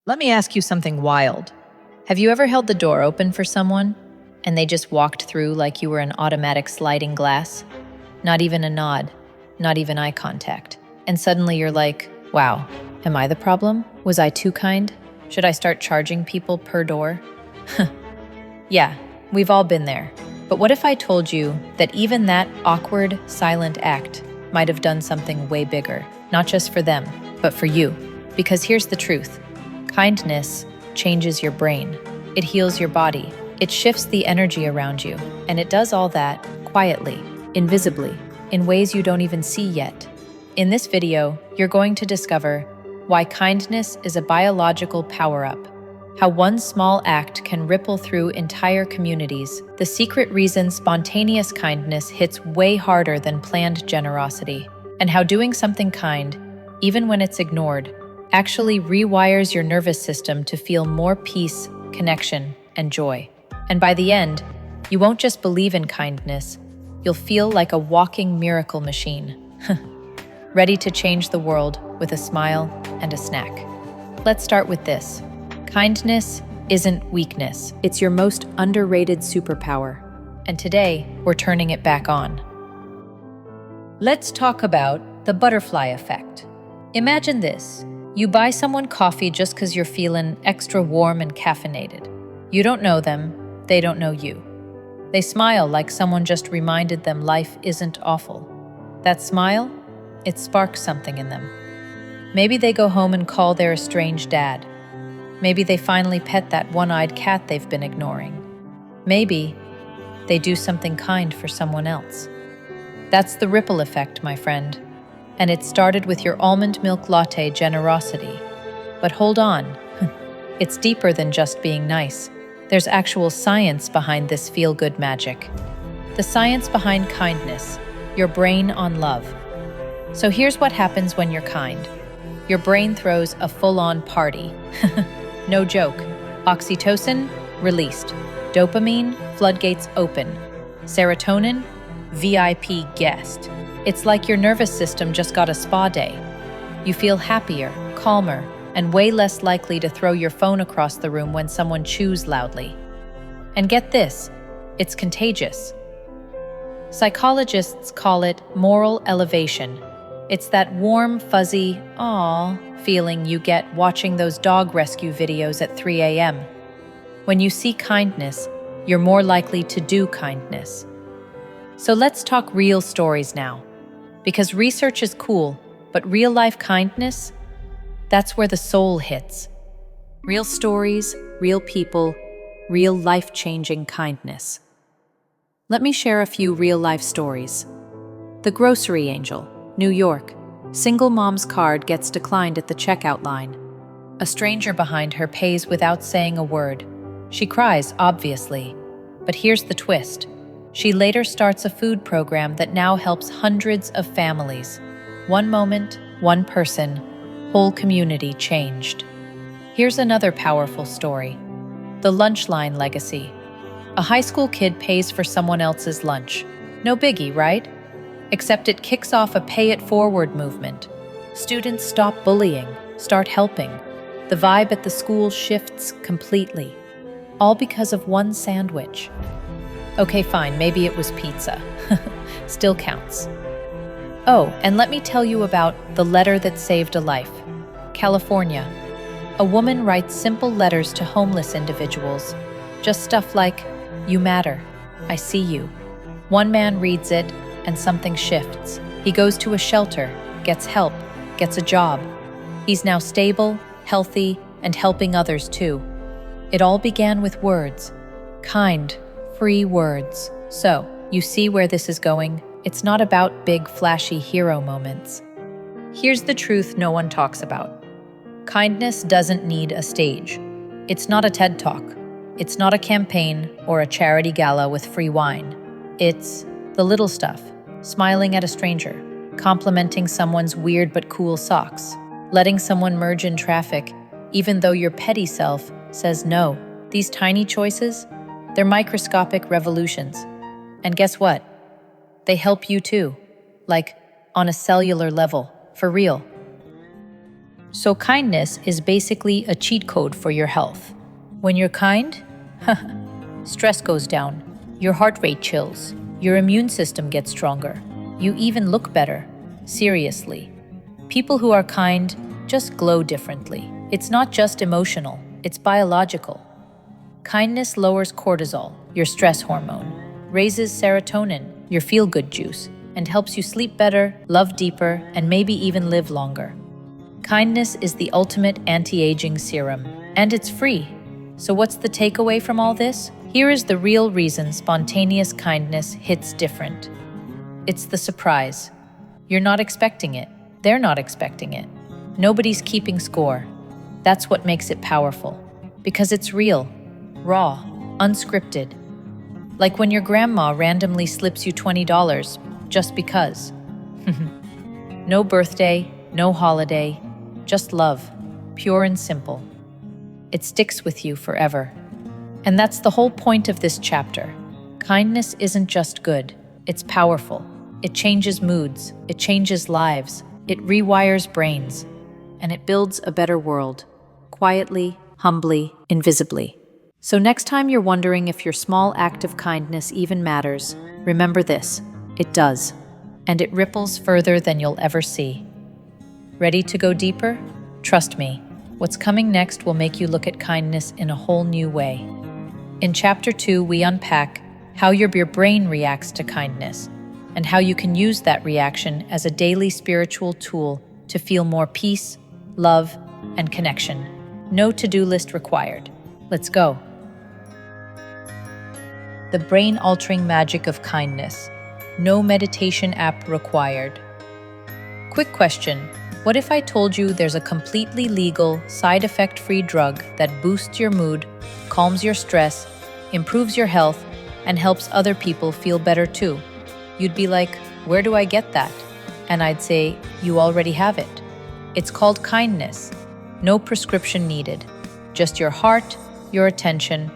Let me ask you something wild. Have you ever held the door open for someone and they just walked through like you were an automatic sliding glass? Not even a nod, not even eye contact. And suddenly you're like, wow, am I the problem? Was I too kind? Should I start charging people per door? Yeah, we've all been there. But what if I told you that even that awkward, silent act might have done something way bigger, not just for them, but for you? Because here's the truth. Kindness changes your brain. It heals your body. It shifts the energy around you. And it does all that quietly, invisibly, in ways you don't even see yet. In this video, you're going to discover why kindness is a biological power-up, how one small act can ripple through entire communities, the secret reason spontaneous kindness hits way harder than planned generosity, and how doing something kind, even when it's ignored, actually rewires your nervous system to feel more peace, connection, and joy. And by the end, you won't just believe in kindness, you'll feel like a walking miracle machine, ready to change the world with a smile and a snack. Let's start with this. Kindness isn't weakness, it's your most underrated superpower. And today, we're turning it back on. Let's talk about the butterfly effect. Imagine this. You buy someone coffee just because you're feeling extra warm and caffeinated. You don't know them, they don't know you. They smile like someone just reminded them life isn't awful. That smile, it sparks something in them. Maybe they go home and call their estranged dad. Maybe they finally pet that one-eyed cat they've been ignoring. Maybe they do something kind for someone else. That's the ripple effect, my friend. And it started with your almond milk latte generosity. But hold on, it's deeper than just being nice. There's actual science behind this feel-good magic. The science behind kindness, your brain on love. So here's what happens when you're kind. Your brain throws a full-on party. No joke. Oxytocin, released. Dopamine, floodgates open. Serotonin, VIP guest. It's like your nervous system just got a spa day. You feel happier, calmer, and way less likely to throw your phone across the room when someone chews loudly. And get this, it's contagious. Psychologists call it moral elevation. It's that warm, fuzzy, "aw" feeling you get watching those dog rescue videos at 3 a.m. When you see kindness, you're more likely to do kindness. So let's talk real stories now. Because research is cool, but real-life kindness, that's where the soul hits. Real stories, real people, real life-changing kindness. Let me share a few real-life stories. The Grocery Angel, New York. Single mom's card gets declined at the checkout line. A stranger behind her pays without saying a word. She cries, obviously. But here's the twist. She later starts a food program that now helps hundreds of families. One moment, one person, whole community changed. Here's another powerful story. The lunch line legacy. A high school kid pays for someone else's lunch. No biggie, right? Except it kicks off a pay-it-forward movement. Students stop bullying, start helping. The vibe at the school shifts completely. All because of one sandwich. Okay, fine, maybe it was pizza. Still counts. Oh, and let me tell you about the letter that saved a life. California. A woman writes simple letters to homeless individuals. Just stuff like, "You matter. I see you." One man reads it, and something shifts. He goes to a shelter, gets help, gets a job. He's now stable, healthy, and helping others too. It all began with words. Kind, free words. So, you see where this is going? It's not about big, flashy hero moments. Here's the truth no one talks about. Kindness doesn't need a stage. It's not a TED Talk. It's not a campaign or a charity gala with free wine. It's the little stuff. Smiling at a stranger, complimenting someone's weird but cool socks, letting someone merge in traffic, even though your petty self says no. These tiny choices, they're microscopic revolutions. And guess what? They help you too, like on a cellular level, for real. So kindness is basically a cheat code for your health. When you're kind, stress goes down, your heart rate chills, your immune system gets stronger, you even look better. Seriously. People who are kind just glow differently. It's not just emotional, it's biological. Kindness lowers cortisol, your stress hormone, raises serotonin, your feel-good juice, and helps you sleep better, love deeper, and maybe even live longer. Kindness is the ultimate anti-aging serum, and it's free. So what's the takeaway from all this? Here is the real reason spontaneous kindness hits different. It's the surprise. You're not expecting it. They're not expecting it. Nobody's keeping score. That's what makes it powerful. Because it's real, raw, unscripted. Like when your grandma randomly slips you $20 just because. No birthday, no holiday, just love, pure and simple. It sticks with you forever. And that's the whole point of this chapter. Kindness isn't just good, it's powerful. It changes moods, it changes lives, it rewires brains, and it builds a better world, quietly, humbly, invisibly. So next time you're wondering if your small act of kindness even matters, remember this: it does, and it ripples further than you'll ever see. Ready to go deeper? Trust me, what's coming next will make you look at kindness in a whole new way. In Chapter 2, we unpack how your brain reacts to kindness, and how you can use that reaction as a daily spiritual tool to feel more peace, love, and connection. No to-do list required. Let's go. The brain-altering magic of kindness. No meditation app required. Quick question. What if I told you there's a completely legal, side effect-free drug that boosts your mood, calms your stress, improves your health, and helps other people feel better too? You'd be like, where do I get that? And I'd say, you already have it. It's called kindness. No prescription needed. Just your heart, your attention,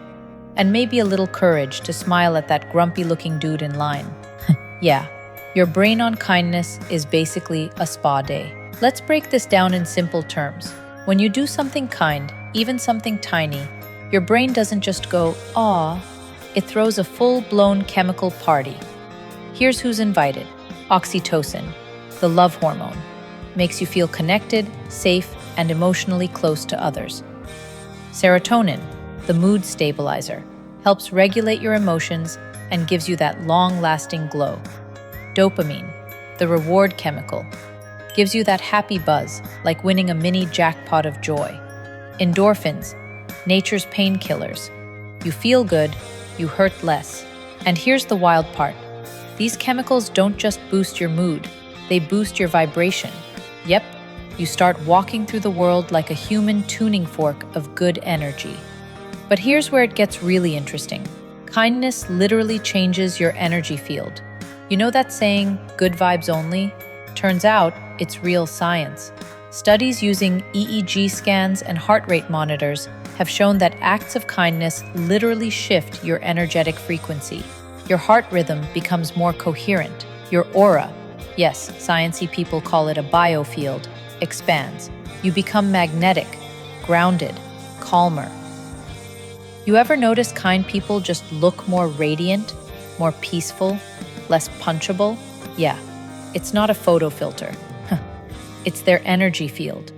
and maybe a little courage to smile at that grumpy-looking dude in line. Yeah, your brain on kindness is basically a spa day. Let's break this down in simple terms. When you do something kind, even something tiny, your brain doesn't just go, "Aw." It throws a full-blown chemical party. Here's who's invited. Oxytocin, the love hormone, makes you feel connected, safe, and emotionally close to others. Serotonin, the mood stabilizer, helps regulate your emotions and gives you that long-lasting glow. Dopamine, the reward chemical, gives you that happy buzz, like winning a mini jackpot of joy. Endorphins, nature's painkillers. You feel good, you hurt less. And here's the wild part. These chemicals don't just boost your mood, they boost your vibration. Yep, you start walking through the world like a human tuning fork of good energy. But here's where it gets really interesting. Kindness literally changes your energy field. You know that saying, good vibes only? Turns out, it's real science. Studies using EEG scans and heart rate monitors have shown that acts of kindness literally shift your energetic frequency. Your heart rhythm becomes more coherent. Your aura, yes, sciencey people call it a biofield, expands. You become magnetic, grounded, calmer. You ever notice kind people just look more radiant, more peaceful, less punchable? Yeah, it's not a photo filter. It's their energy field.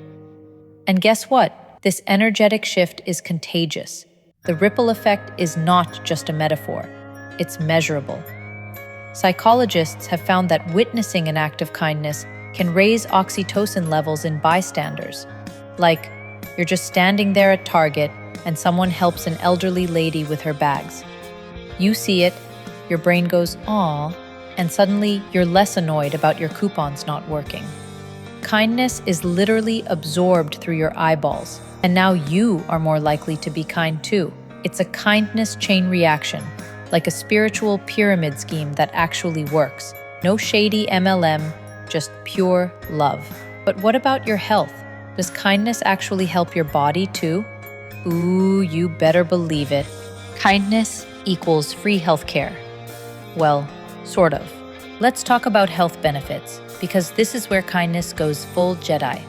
And guess what? This energetic shift is contagious. The ripple effect is not just a metaphor. It's measurable. Psychologists have found that witnessing an act of kindness can raise oxytocin levels in bystanders. Like, you're just standing there at Target and someone helps an elderly lady with her bags. You see it, your brain goes, "Aw," and suddenly you're less annoyed about your coupons not working. Kindness is literally absorbed through your eyeballs, and now you are more likely to be kind too. It's a kindness chain reaction, like a spiritual pyramid scheme that actually works. No shady MLM, just pure love. But what about your health? Does kindness actually help your body too? Ooh, you better believe it. Kindness equals free healthcare. Well, sort of. Let's talk about health benefits, because this is where kindness goes full Jedi.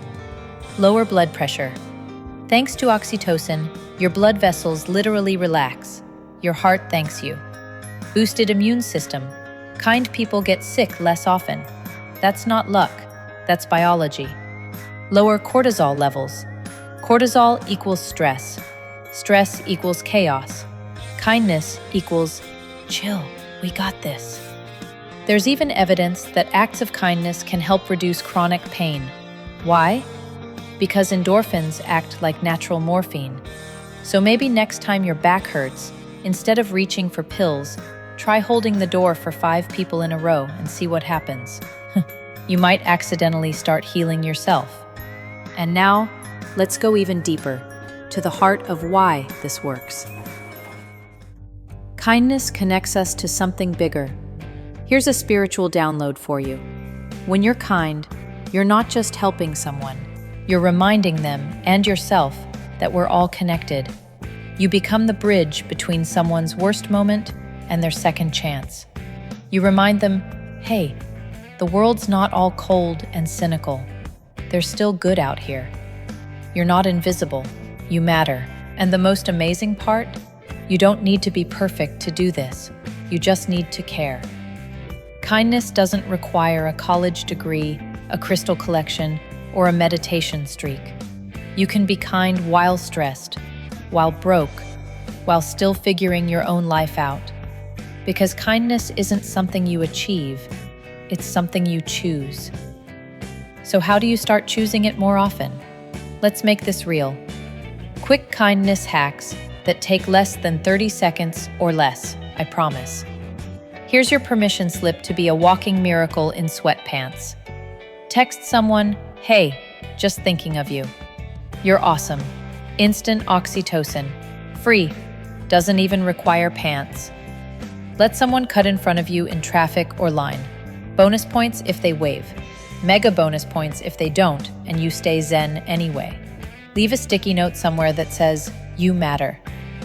Lower blood pressure. Thanks to oxytocin, your blood vessels literally relax. Your heart thanks you. Boosted immune system. Kind people get sick less often. That's not luck, that's biology. Lower cortisol levels. Cortisol equals stress. Stress equals chaos. Kindness equals chill, we got this. There's even evidence that acts of kindness can help reduce chronic pain. Why? Because endorphins act like natural morphine. So maybe next time your back hurts, instead of reaching for pills, try holding the door for 5 people in a row and see what happens. You might accidentally start healing yourself. And now, let's go even deeper, to the heart of why this works. Kindness connects us to something bigger. Here's a spiritual download for you. When you're kind, you're not just helping someone. You're reminding them and yourself that we're all connected. You become the bridge between someone's worst moment and their second chance. You remind them, hey, the world's not all cold and cynical. There's still good out here. You're not invisible. You matter. And the most amazing part? You don't need to be perfect to do this. You just need to care. Kindness doesn't require a college degree, a crystal collection, or a meditation streak. You can be kind while stressed, while broke, while still figuring your own life out. Because kindness isn't something you achieve, it's something you choose. So how do you start choosing it more often? Let's make this real. Quick kindness hacks that take less than 30 seconds or less, I promise. Here's your permission slip to be a walking miracle in sweatpants. Text someone, hey, just thinking of you. You're awesome. Instant oxytocin. Free. Doesn't even require pants. Let someone cut in front of you in traffic or line. Bonus points if they wave. Mega bonus points if they don't and you stay zen anyway. Leave a sticky note somewhere that says, you matter.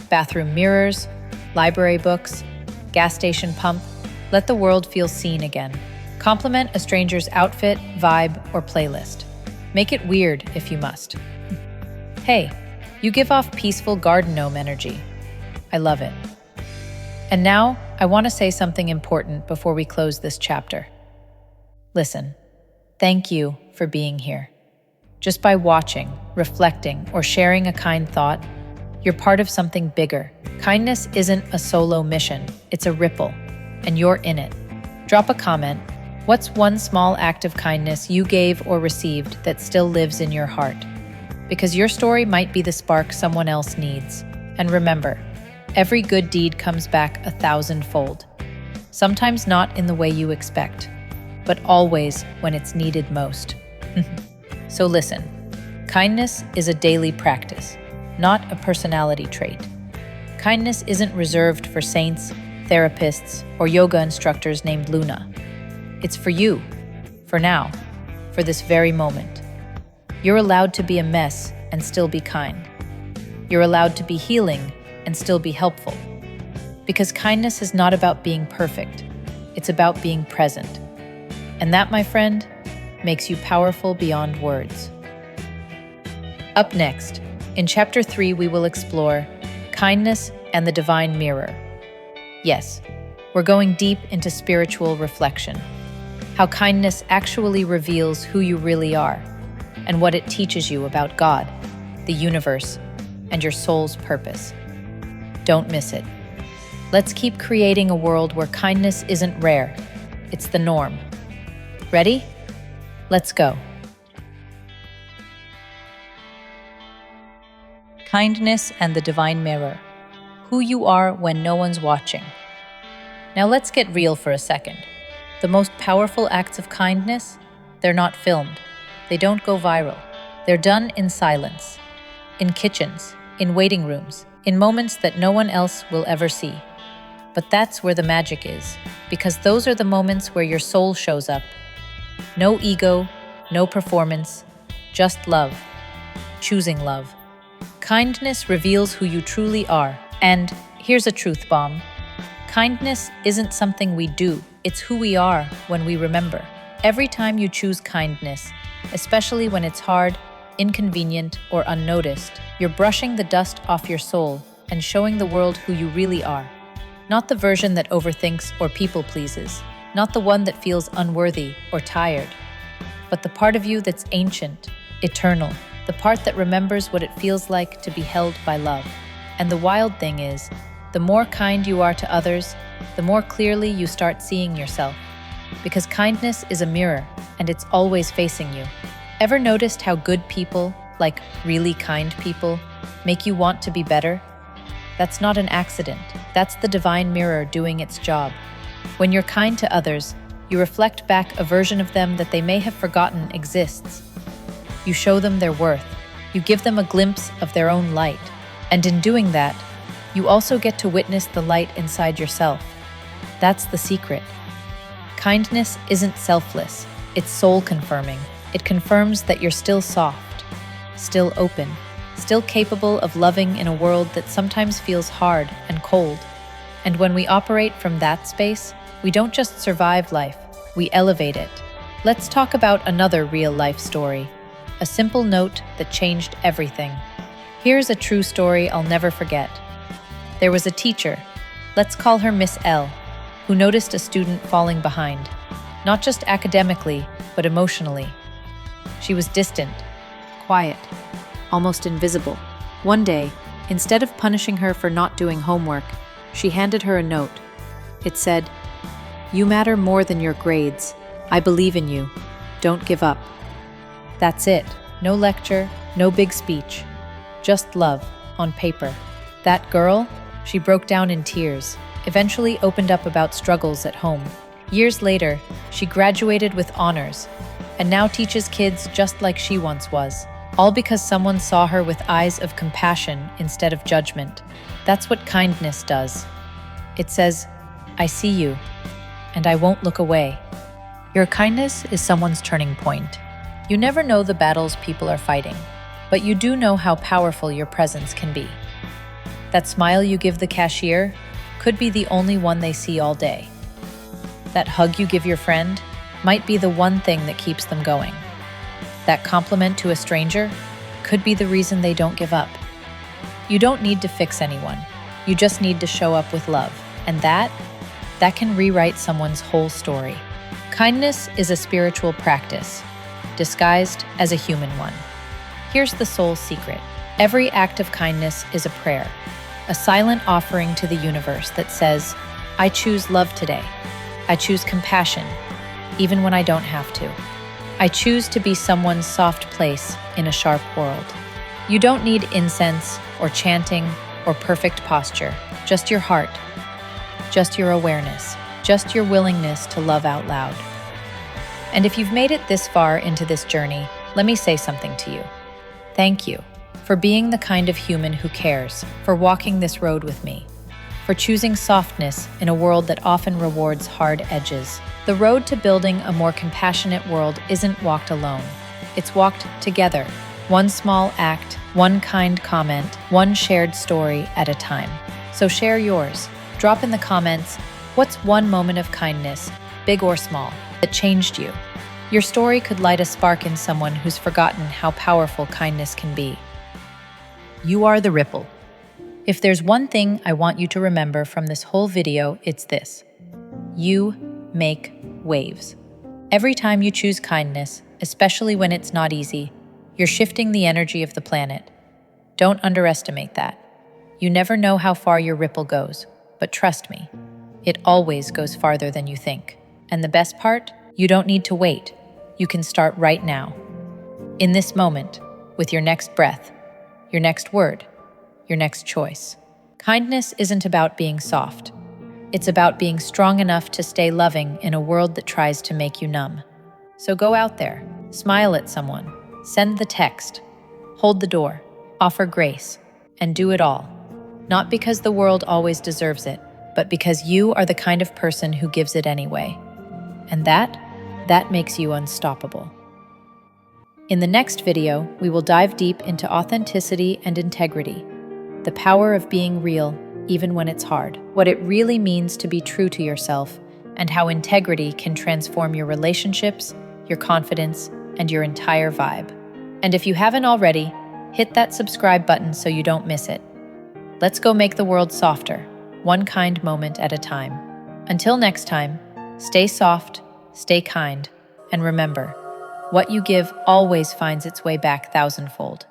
Bathroom mirrors, library books, gas station pump. Let the world feel seen again. Compliment a stranger's outfit, vibe, or playlist. Make it weird if you must. Hey, you give off peaceful garden gnome energy. I love it. And now, I want to say something important before we close this chapter. Listen, thank you for being here. Just by watching, reflecting, or sharing a kind thought, you're part of something bigger. Kindness isn't a solo mission, it's a ripple, and you're in it. Drop a comment. What's one small act of kindness you gave or received that still lives in your heart? Because your story might be the spark someone else needs. And remember, every good deed comes back 1,000-fold. Sometimes not in the way you expect, but always when it's needed most. So listen, kindness is a daily practice, not a personality trait. Kindness isn't reserved for saints, therapists, or yoga instructors named Luna. It's for you, for now, for this very moment. You're allowed to be a mess and still be kind. You're allowed to be healing and still be helpful. Because kindness is not about being perfect, it's about being present. And that, my friend, makes you powerful beyond words. Up next, in Chapter 3, we will explore kindness and the divine mirror. Yes, we're going deep into spiritual reflection. How kindness actually reveals who you really are, and what it teaches you about God, the universe, and your soul's purpose. Don't miss it. Let's keep creating a world where kindness isn't rare, it's the norm. Ready? Let's go. Kindness and the divine mirror. Who you are when no one's watching. Now let's get real for a second. The most powerful acts of kindness, they're not filmed. They don't go viral. They're done in silence, in kitchens, in waiting rooms, in moments that no one else will ever see. But that's where the magic is, because those are the moments where your soul shows up. No ego, no performance, just love. Choosing love. Kindness reveals who you truly are. And here's a truth bomb. Kindness isn't something we do, it's who we are when we remember. Every time you choose kindness, especially when it's hard, inconvenient, or unnoticed, you're brushing the dust off your soul and showing the world who you really are. Not the version that overthinks or people pleases, not the one that feels unworthy or tired, but the part of you that's ancient, eternal, the part that remembers what it feels like to be held by love. And the wild thing is, the more kind you are to others, the more clearly you start seeing yourself. Because kindness is a mirror, and it's always facing you. Ever noticed how good people, like really kind people, make you want to be better? That's not an accident. That's the divine mirror doing its job. When you're kind to others, you reflect back a version of them that they may have forgotten exists. You show them their worth. You give them a glimpse of their own light. And in doing that, you also get to witness the light inside yourself. That's the secret. Kindness isn't selfless. It's soul-confirming. It confirms that you're still soft, still open, still capable of loving in a world that sometimes feels hard and cold. And when we operate from that space, we don't just survive life, we elevate it. Let's talk about another real-life story, a simple note that changed everything. Here's a true story I'll never forget. There was a teacher, let's call her Miss L, who noticed a student falling behind, not just academically, but emotionally. She was distant, quiet, almost invisible. One day, instead of punishing her for not doing homework, she handed her a note. It said, "You matter more than your grades. I believe in you. Don't give up." That's it. No lecture, no big speech. Just love, on paper. That girl, she broke down in tears, eventually opened up about struggles at home. Years later, she graduated with honors, and now teaches kids just like she once was, all because someone saw her with eyes of compassion instead of judgment. That's what kindness does. It says, "I see you, and I won't look away." Your kindness is someone's turning point. You never know the battles people are fighting, but you do know how powerful your presence can be. That smile you give the cashier could be the only one they see all day. That hug you give your friend might be the one thing that keeps them going. That compliment to a stranger could be the reason they don't give up. You don't need to fix anyone. You just need to show up with love. And that can rewrite someone's whole story. Kindness is a spiritual practice, disguised as a human one. Here's the soul secret. Every act of kindness is a prayer, a silent offering to the universe that says, "I choose love today. I choose compassion, even when I don't have to. I choose to be someone's soft place in a sharp world." You don't need incense or chanting or perfect posture, just your heart, just your awareness, just your willingness to love out loud. And if you've made it this far into this journey, let me say something to you. Thank you for being the kind of human who cares, for walking this road with me, for choosing softness in a world that often rewards hard edges. The road to building a more compassionate world isn't walked alone. It's walked together, one small act, one kind comment, one shared story at a time. So share yours. Drop in the comments, what's one moment of kindness, big or small, that changed you? Your story could light a spark in someone who's forgotten how powerful kindness can be. You are the ripple. If there's one thing I want you to remember from this whole video, it's this. You make waves. Every time you choose kindness, especially when it's not easy, you're shifting the energy of the planet. Don't underestimate that. You never know how far your ripple goes, but trust me, it always goes farther than you think. And the best part? You don't need to wait. You can start right now. In this moment, with your next breath, your next word, your next choice. Kindness isn't about being soft. It's about being strong enough to stay loving in a world that tries to make you numb. So go out there, smile at someone, send the text, hold the door, offer grace, and do it all. Not because the world always deserves it, but because you are the kind of person who gives it anyway. And that makes you unstoppable. In the next video, we will dive deep into authenticity and integrity, the power of being real, even when it's hard, what it really means to be true to yourself, and how integrity can transform your relationships, your confidence, and your entire vibe. And if you haven't already, hit that subscribe button so you don't miss it. Let's go make the world softer, one kind moment at a time. Until next time, stay soft, stay kind, and remember, what you give always finds its way back thousandfold.